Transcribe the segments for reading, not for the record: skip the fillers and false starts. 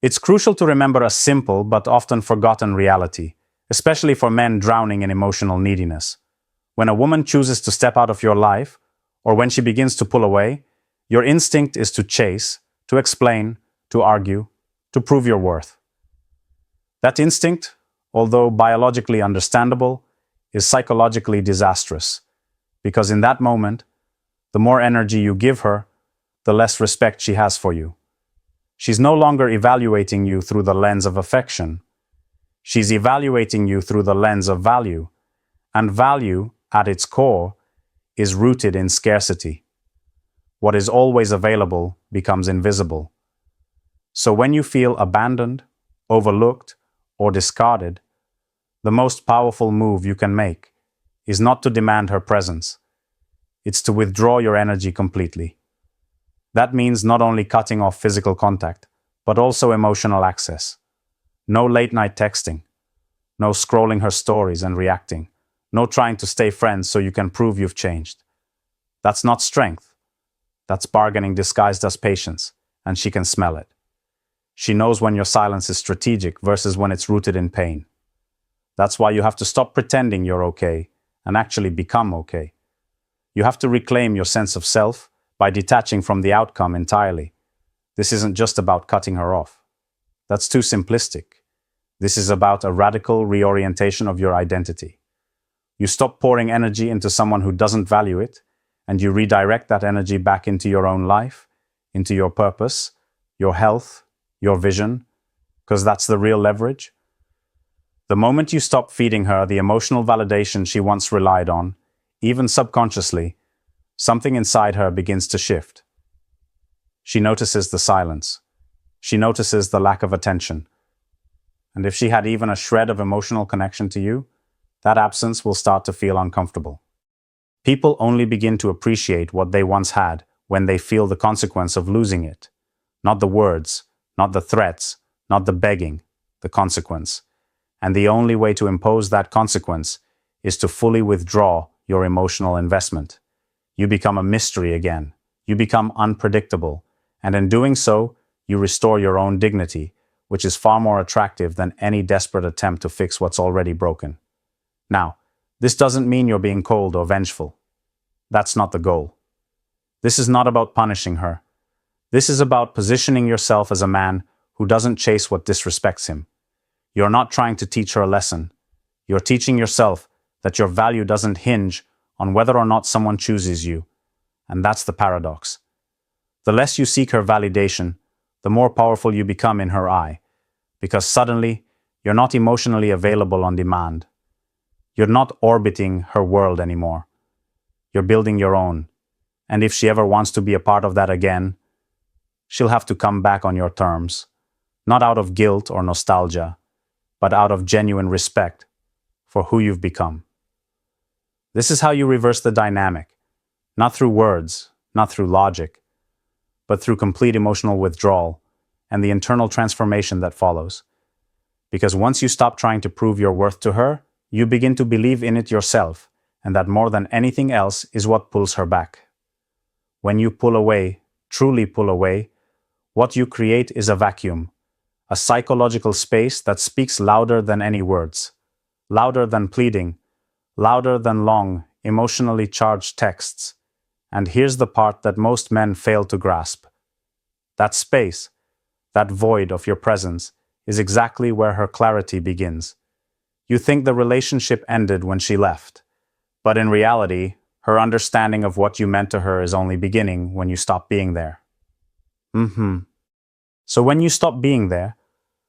It's crucial to remember a simple but often forgotten reality, especially for men drowning in emotional neediness. When a woman chooses to step out of your life, or when she begins to pull away, your instinct is to chase, to explain, to argue, to prove your worth. That instinct, although biologically understandable, is psychologically disastrous, because in that moment, the more energy you give her, the less respect she has for you. She's no longer evaluating you through the lens of affection. She's evaluating you through the lens of value, and value, at its core, is rooted in scarcity. What is always available becomes invisible. So when you feel abandoned, overlooked, or discarded, the most powerful move you can make is not to demand her presence. It's to withdraw your energy completely. That means not only cutting off physical contact, but also emotional access. No late-night texting. No scrolling her stories and reacting. No trying to stay friends so you can prove you've changed. That's not strength. That's bargaining disguised as patience, and she can smell it. She knows when your silence is strategic versus when it's rooted in pain. That's why you have to stop pretending you're okay and actually become okay. You have to reclaim your sense of self by detaching from the outcome entirely. This isn't just about cutting her off. That's too simplistic. This is about a radical reorientation of your identity. You stop pouring energy into someone who doesn't value it, and you redirect that energy back into your own life, into your purpose, your health, your vision, because that's the real leverage. The moment you stop feeding her the emotional validation she once relied on, even subconsciously, something inside her begins to shift. She notices the silence. She notices the lack of attention. And if she had even a shred of emotional connection to you, that absence will start to feel uncomfortable. People only begin to appreciate what they once had when they feel the consequence of losing it. Not the words, not the threats, not the begging, the consequence. And the only way to impose that consequence is to fully withdraw your emotional investment. You become a mystery again. You become unpredictable. And in doing so, you restore your own dignity, which is far more attractive than any desperate attempt to fix what's already broken. Now, this doesn't mean you're being cold or vengeful. That's not the goal. This is not about punishing her. This is about positioning yourself as a man who doesn't chase what disrespects him. You're not trying to teach her a lesson. You're teaching yourself that your value doesn't hinge on whether or not someone chooses you. And that's the paradox. The less you seek her validation, the more powerful you become in her eye, because suddenly you're not emotionally available on demand. You're not orbiting her world anymore. You're building your own. And if she ever wants to be a part of that again, she'll have to come back on your terms, not out of guilt or nostalgia, but out of genuine respect for who you've become. This is how you reverse the dynamic, not through words, not through logic, but through complete emotional withdrawal and the internal transformation that follows. Because once you stop trying to prove your worth to her, you begin to believe in it yourself, and that more than anything else is what pulls her back. When you pull away, truly pull away, what you create is a vacuum, a psychological space that speaks louder than any words, louder than pleading, louder than long, emotionally charged texts. And here's the part that most men fail to grasp. That space, that void of your presence, is exactly where her clarity begins. You think the relationship ended when she left, but in reality, her understanding of what you meant to her is only beginning when you stop being there. So when you stop being there,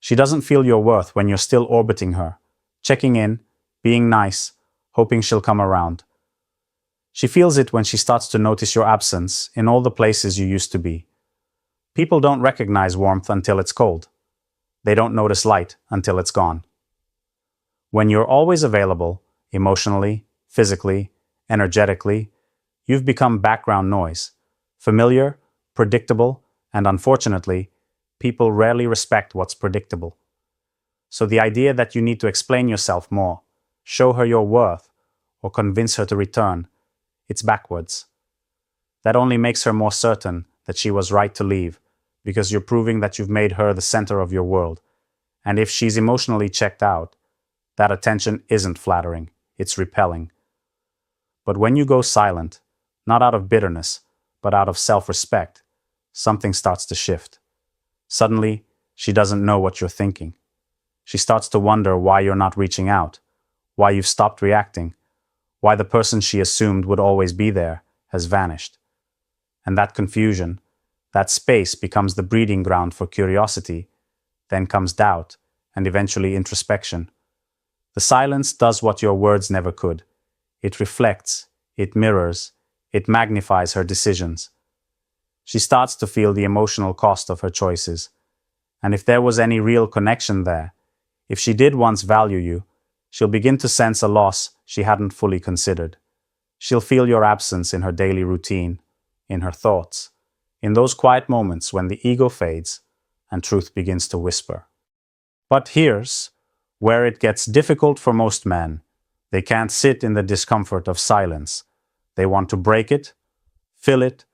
she doesn't feel your worth when you're still orbiting her, checking in, being nice, hoping she'll come around. She feels it when she starts to notice your absence in all the places you used to be. People don't recognize warmth until it's cold. They don't notice light until it's gone. When you're always available, emotionally, physically, energetically, you've become background noise, familiar, predictable, and unfortunately, people rarely respect what's predictable. So the idea that you need to explain yourself more, show her your worth, or convince her to return, it's backwards. That only makes her more certain that she was right to leave, because you're proving that you've made her the center of your world. And if she's emotionally checked out, that attention isn't flattering, it's repelling. But when you go silent, not out of bitterness, but out of self-respect, something starts to shift. Suddenly, she doesn't know what you're thinking. She starts to wonder why you're not reaching out, why you've stopped reacting, why the person she assumed would always be there has vanished. And that confusion, that space becomes the breeding ground for curiosity, then comes doubt, and eventually introspection. The silence does what your words never could. It reflects, it mirrors, it magnifies her decisions. She starts to feel the emotional cost of her choices. And if there was any real connection there, if she did once value you, she'll begin to sense a loss she hadn't fully considered. She'll feel your absence in her daily routine, in her thoughts, in those quiet moments when the ego fades and truth begins to whisper. But here's where it gets difficult for most men. They can't sit in the discomfort of silence. They want to break it, fill it,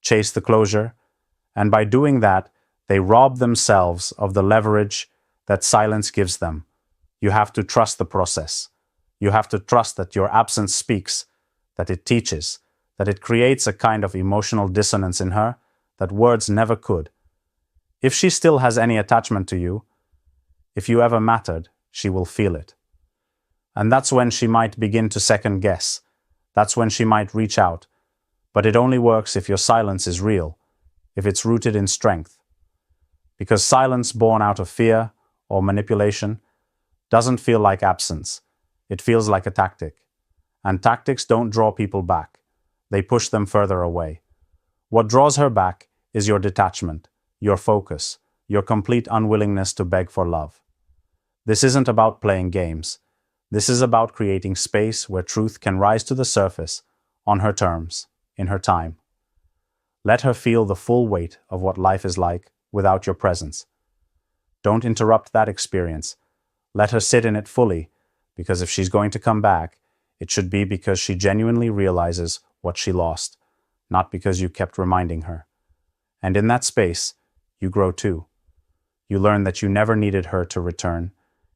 chase the closure, and by doing that, they rob themselves of the leverage that silence gives them. You have to trust the process. You have to trust that your absence speaks, that it teaches, that it creates a kind of emotional dissonance in her that words never could. If she still has any attachment to you, if you ever mattered, she will feel it. And that's when she might begin to second guess. That's when she might reach out. But it only works if your silence is real, if it's rooted in strength. Because silence born out of fear or manipulation doesn't feel like absence. It feels like a tactic. And tactics don't draw people back. They push them further away. What draws her back is your detachment, your focus, your complete unwillingness to beg for love. This isn't about playing games. This is about creating space where truth can rise to the surface, on her terms, in her time. Let her feel the full weight of what life is like without your presence. Don't interrupt that experience. Let her sit in it fully, because if she's going to come back, it should be because she genuinely realizes what she lost, not because you kept reminding her. And in that space, you grow too. You learn that you never needed her to return.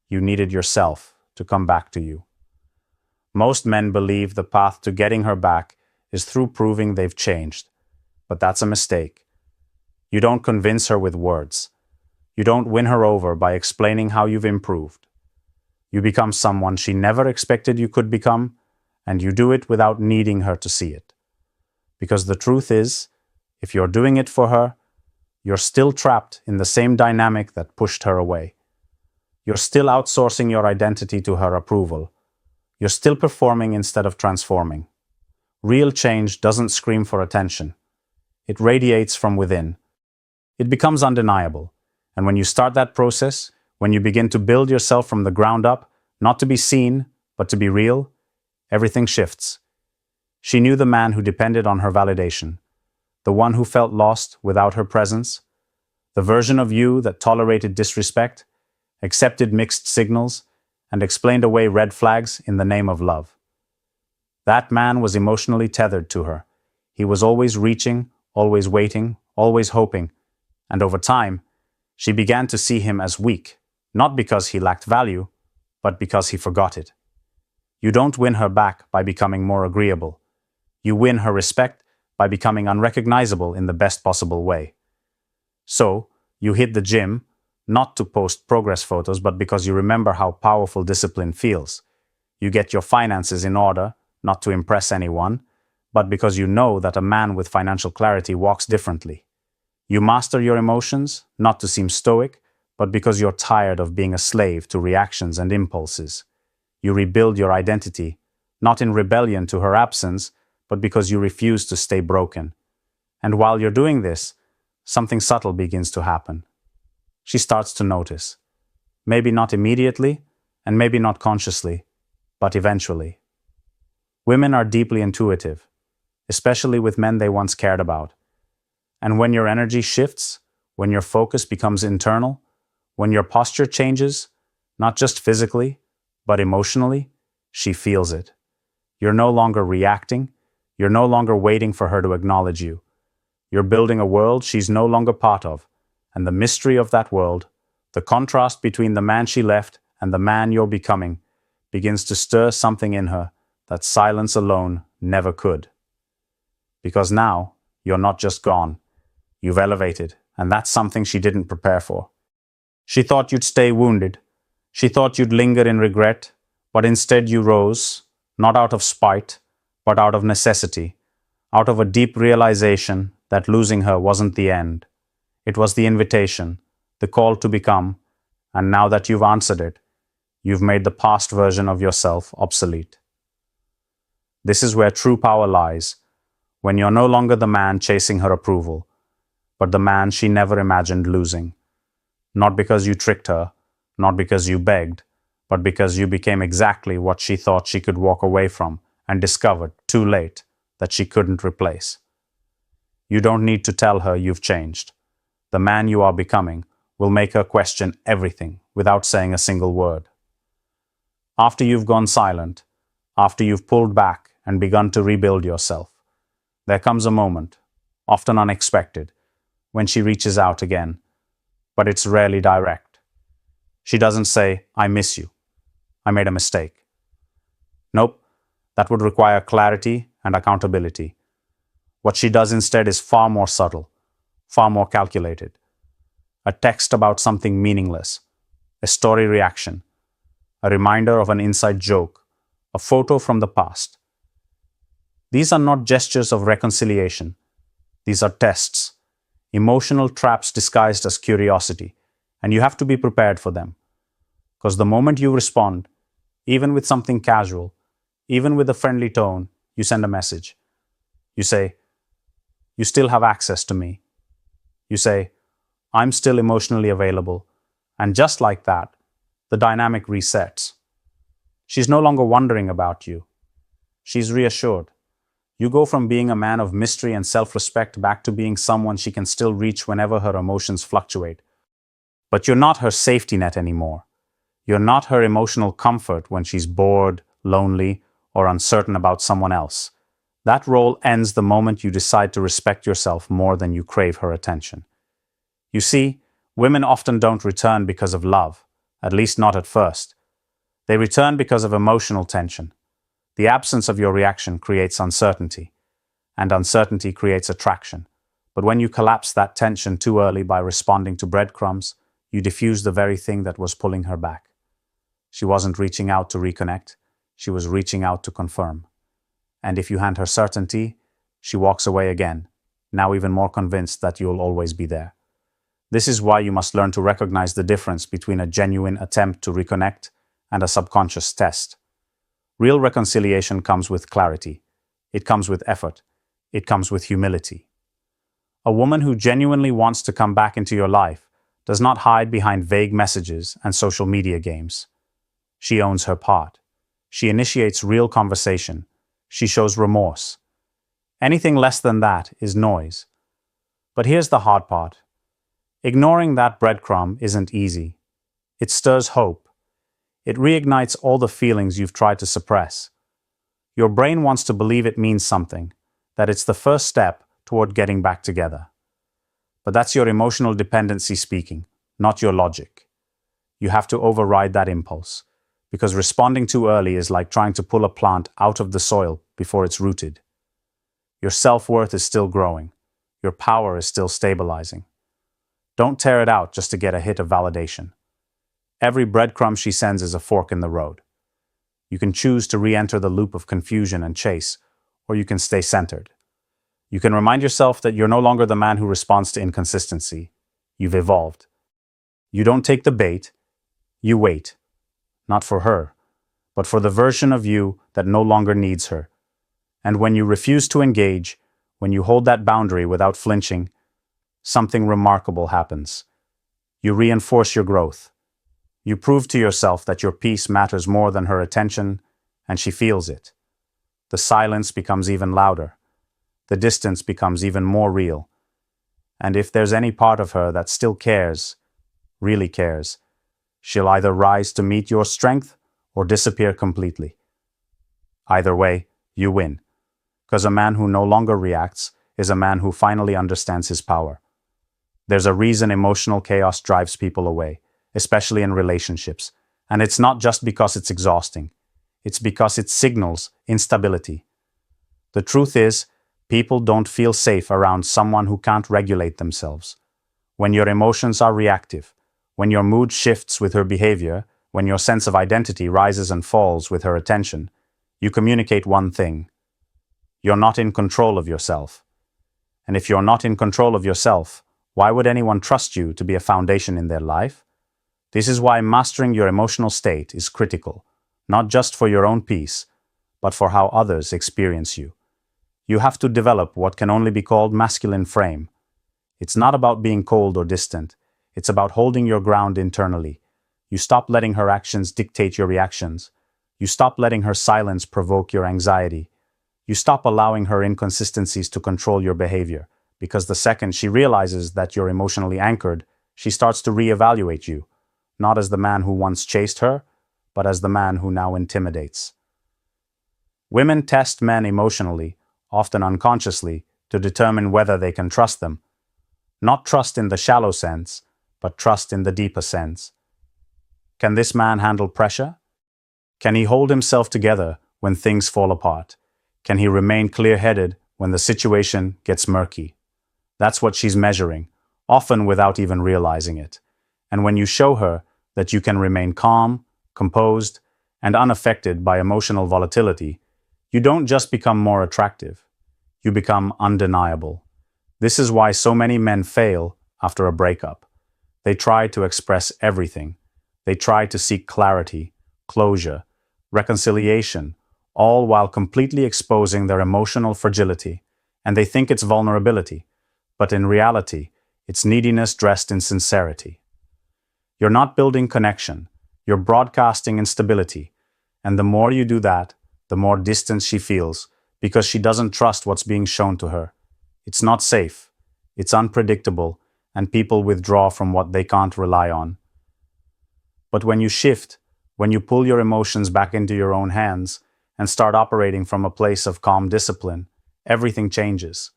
You needed yourself to come back to you. Most men believe the path to getting her back is through proving they've changed, but that's a mistake. You don't convince her with words. You don't win her over by explaining how you've improved. You become someone she never expected you could become, and you do it without needing her to see it. Because the truth is, if you're doing it for her, you're still trapped in the same dynamic that pushed her away. You're still outsourcing your identity to her approval. You're still performing instead of transforming. Real change doesn't scream for attention. It radiates from within. It becomes undeniable. And when you start that process, when you begin to build yourself from the ground up, not to be seen, but to be real, everything shifts. She knew the man who depended on her validation, the one who felt lost without her presence, the version of you that tolerated disrespect, accepted mixed signals, and explained away red flags in the name of love. That man was emotionally tethered to her. He was always reaching, always waiting, always hoping, and over time, she began to see him as weak, not because he lacked value, but because he forgot it. You don't win her back by becoming more agreeable. You win her respect by becoming unrecognizable in the best possible way. So, you hit the gym, not to post progress photos, but because you remember how powerful discipline feels. You get your finances in order, not to impress anyone, but because you know that a man with financial clarity walks differently. You master your emotions, not to seem stoic, but because you're tired of being a slave to reactions and impulses. You rebuild your identity, not in rebellion to her absence, but because you refuse to stay broken. And while you're doing this, something subtle begins to happen. She starts to notice. Maybe not immediately, and maybe not consciously, but eventually. Women are deeply intuitive, especially with men they once cared about. And when your energy shifts, when your focus becomes internal, when your posture changes, not just physically, but emotionally, she feels it. You're no longer reacting. You're no longer waiting for her to acknowledge you. You're building a world she's no longer part of, And the mystery of that world, the contrast between the man she left and the man you're becoming, begins to stir something in her that silence alone never could. Because now, you're not just gone, you've elevated, and that's something she didn't prepare for. She thought you'd stay wounded. She thought you'd linger in regret, but instead you rose, not out of spite, but out of necessity, out of a deep realization that losing her wasn't the end. It was the invitation, the call to become, and now that you've answered it, you've made the past version of yourself obsolete. This is where true power lies, when you're no longer the man chasing her approval, but the man she never imagined losing. Not because you tricked her, not because you begged, but because you became exactly what she thought she could walk away from and discovered, too late, that she couldn't replace. You don't need to tell her you've changed. The man you are becoming will make her question everything without saying a single word. After you've gone silent, after you've pulled back and begun to rebuild yourself, there comes a moment, often unexpected, when she reaches out again, but it's rarely direct. She doesn't say, "I miss you. I made a mistake." Nope, that would require clarity and accountability. What she does instead is far more subtle, far more calculated. A text about something meaningless, a story reaction, a reminder of an inside joke, a photo from the past. These are not gestures of reconciliation. These are tests, emotional traps disguised as curiosity, and you have to be prepared for them. Because the moment you respond, even with something casual, even with a friendly tone, you send a message. You say, "You still have access to me." You say, "I'm still emotionally available." And just like that, the dynamic resets. She's no longer wondering about you. She's reassured. You go from being a man of mystery and self-respect back to being someone she can still reach whenever her emotions fluctuate. But you're not her safety net anymore. You're not her emotional comfort when she's bored, lonely, or uncertain about someone else. That role ends the moment you decide to respect yourself more than you crave her attention. You see, women often don't return because of love, at least not at first. They return because of emotional tension. The absence of your reaction creates uncertainty, and uncertainty creates attraction. But when you collapse that tension too early by responding to breadcrumbs, you diffuse the very thing that was pulling her back. She wasn't reaching out to reconnect, she was reaching out to confirm. And if you hand her certainty, she walks away again, now even more convinced that you'll always be there. This is why you must learn to recognize the difference between a genuine attempt to reconnect and a subconscious test. Real reconciliation comes with clarity. It comes with effort. It comes with humility. A woman who genuinely wants to come back into your life does not hide behind vague messages and social media games. She owns her part. She initiates real conversation. She shows remorse. Anything less than that is noise. But here's the hard part. Ignoring that breadcrumb isn't easy. It stirs hope. It reignites all the feelings you've tried to suppress. Your brain wants to believe it means something, that it's the first step toward getting back together. But that's your emotional dependency speaking, not your logic. You have to override that impulse, because responding too early is like trying to pull a plant out of the soil before it's rooted. Your self-worth is still growing. Your power is still stabilizing. Don't tear it out just to get a hit of validation. Every breadcrumb she sends is a fork in the road. You can choose to re-enter the loop of confusion and chase, or you can stay centered. You can remind yourself that you're no longer the man who responds to inconsistency. You've evolved. You don't take the bait, you wait. Not for her, but for the version of you that no longer needs her. And when you refuse to engage, when you hold that boundary without flinching, something remarkable happens. You reinforce your growth. You prove to yourself that your peace matters more than her attention, and she feels it. The silence becomes even louder. The distance becomes even more real. And if there's any part of her that still cares, really cares, she'll either rise to meet your strength or disappear completely. Either way, you win. Because a man who no longer reacts is a man who finally understands his power. There's a reason emotional chaos drives people away, especially in relationships. And it's not just because it's exhausting. It's because it signals instability. The truth is, people don't feel safe around someone who can't regulate themselves. When your emotions are reactive, when your mood shifts with her behavior, when your sense of identity rises and falls with her attention, you communicate one thing. You're not in control of yourself. And if you're not in control of yourself, why would anyone trust you to be a foundation in their life? This is why mastering your emotional state is critical, not just for your own peace, but for how others experience you. You have to develop what can only be called masculine frame. It's not about being cold or distant. It's about holding your ground internally. You stop letting her actions dictate your reactions. You stop letting her silence provoke your anxiety. You stop allowing her inconsistencies to control your behavior, because the second she realizes that you're emotionally anchored, she starts to reevaluate you, not as the man who once chased her, but as the man who now intimidates. Women test men emotionally, often unconsciously, to determine whether they can trust them. Not trust in the shallow sense, but trust in the deeper sense. Can this man handle pressure? Can he hold himself together when things fall apart? Can he remain clear-headed when the situation gets murky? That's what she's measuring, often without even realizing it. And when you show her that you can remain calm, composed, and unaffected by emotional volatility, you don't just become more attractive, you become undeniable. This is why so many men fail after a breakup. They try to express everything. They try to seek clarity, closure, reconciliation, all while completely exposing their emotional fragility. And they think it's vulnerability, but in reality, it's neediness dressed in sincerity. You're not building connection, you're broadcasting instability. And the more you do that, the more distance she feels, because she doesn't trust what's being shown to her. It's not safe, it's unpredictable, and people withdraw from what they can't rely on. But when you shift, when you pull your emotions back into your own hands and start operating from a place of calm discipline, everything changes.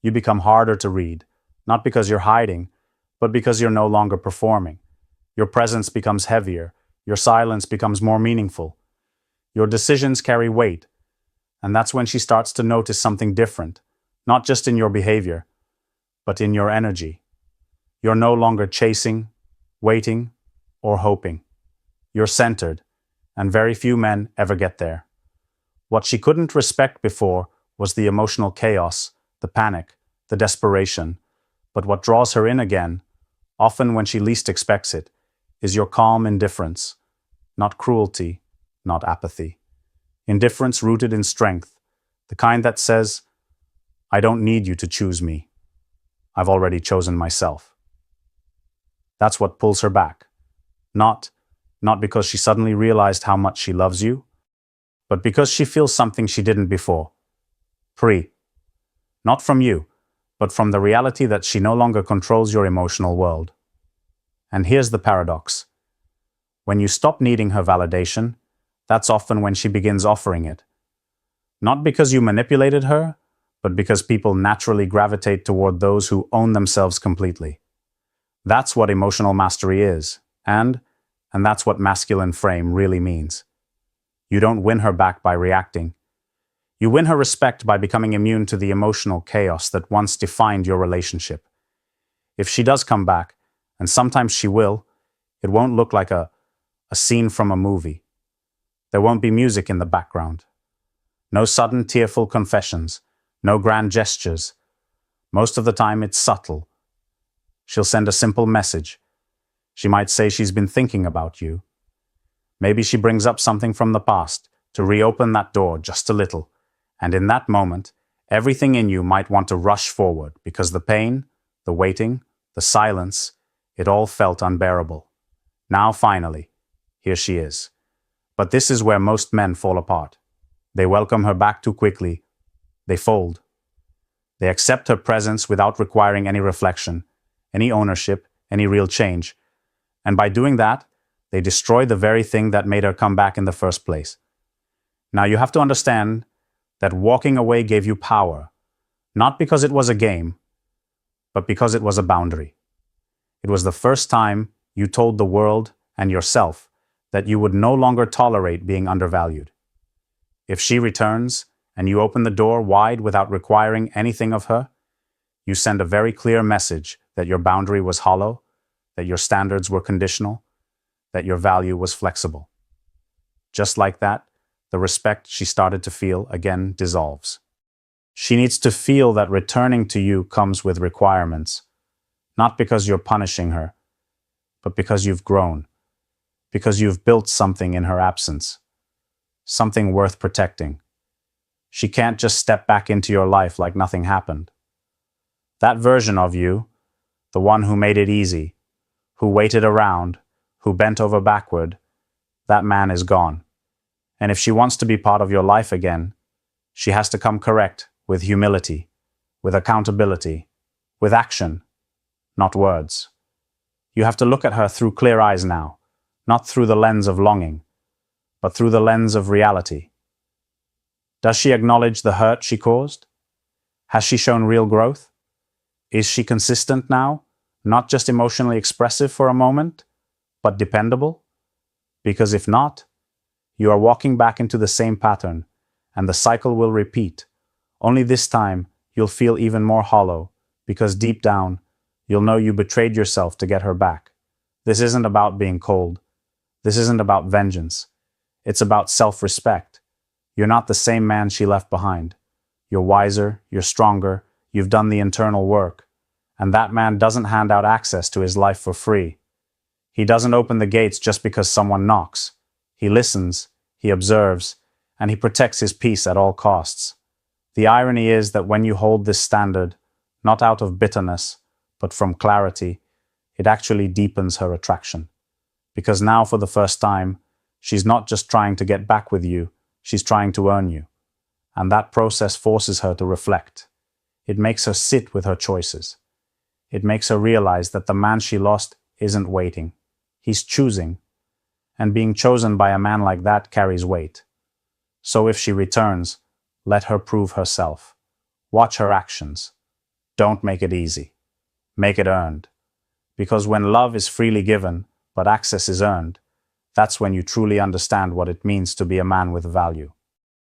You become harder to read, not because you're hiding, but because you're no longer performing. Your presence becomes heavier, your silence becomes more meaningful. Your decisions carry weight, and that's when she starts to notice something different, not just in your behavior, but in your energy. You're no longer chasing, waiting, or hoping. You're centered, and very few men ever get there. What she couldn't respect before was the emotional chaos, the panic, the desperation. But what draws her in again, often when she least expects it, is your calm indifference, not cruelty, not apathy. Indifference rooted in strength, the kind that says, I don't need you to choose me. I've already chosen myself. That's what pulls her back. Not because she suddenly realized how much she loves you, but because she feels something she didn't before. Free. Not from you, but from the reality that she no longer controls your emotional world. And here's the paradox. When you stop needing her validation, that's often when she begins offering it. Not because you manipulated her, but because people naturally gravitate toward those who own themselves completely. That's what emotional mastery is, and that's what masculine frame really means. You don't win her back by reacting. You win her respect by becoming immune to the emotional chaos that once defined your relationship. If she does come back, and sometimes she will, it won't look like a scene from a movie. There won't be music in the background. No sudden tearful confessions, no grand gestures. Most of the time it's subtle. She'll send a simple message. She might say she's been thinking about you. Maybe she brings up something from the past to reopen that door just a little. And in that moment, everything in you might want to rush forward because the pain, the waiting, the silence, it all felt unbearable. Now finally, here she is. But this is where most men fall apart. They welcome her back too quickly. They fold. They accept her presence without requiring any reflection, any ownership, any real change. And by doing that, they destroy the very thing that made her come back in the first place. Now you have to understand that walking away gave you power, not because it was a game, but because it was a boundary. It was the first time you told the world and yourself that you would no longer tolerate being undervalued. If she returns and you open the door wide without requiring anything of her, you send a very clear message that your boundary was hollow, that your standards were conditional, that your value was flexible. Just like that, the respect she started to feel again dissolves. She needs to feel that returning to you comes with requirements, not because you're punishing her, but because you've grown, because you've built something in her absence, something worth protecting. She can't just step back into your life like nothing happened. That version of you, the one who made it easy, who waited around, who bent over backward, that man is gone. And if she wants to be part of your life again, she has to come correct with humility, with accountability, with action, not words. You have to look at her through clear eyes now, not through the lens of longing, but through the lens of reality. Does she acknowledge the hurt she caused? Has she shown real growth? Is she consistent now, not just emotionally expressive for a moment, but dependable? Because if not, you are walking back into the same pattern, and the cycle will repeat. Only this time, you'll feel even more hollow, because deep down, you'll know you betrayed yourself to get her back. This isn't about being cold. This isn't about vengeance. It's about self-respect. You're not the same man she left behind. You're wiser, you're stronger, you've done the internal work. And that man doesn't hand out access to his life for free. He doesn't open the gates just because someone knocks. He listens, he observes, and he protects his peace at all costs. The irony is that when you hold this standard, not out of bitterness, but from clarity, it actually deepens her attraction. Because now, for the first time, she's not just trying to get back with you, she's trying to earn you. And that process forces her to reflect. It makes her sit with her choices. It makes her realize that the man she lost isn't waiting. He's choosing. And being chosen by a man like that carries weight. So if she returns, let her prove herself. Watch her actions. Don't make it easy. Make it earned. Because when love is freely given, but access is earned, that's when you truly understand what it means to be a man with value.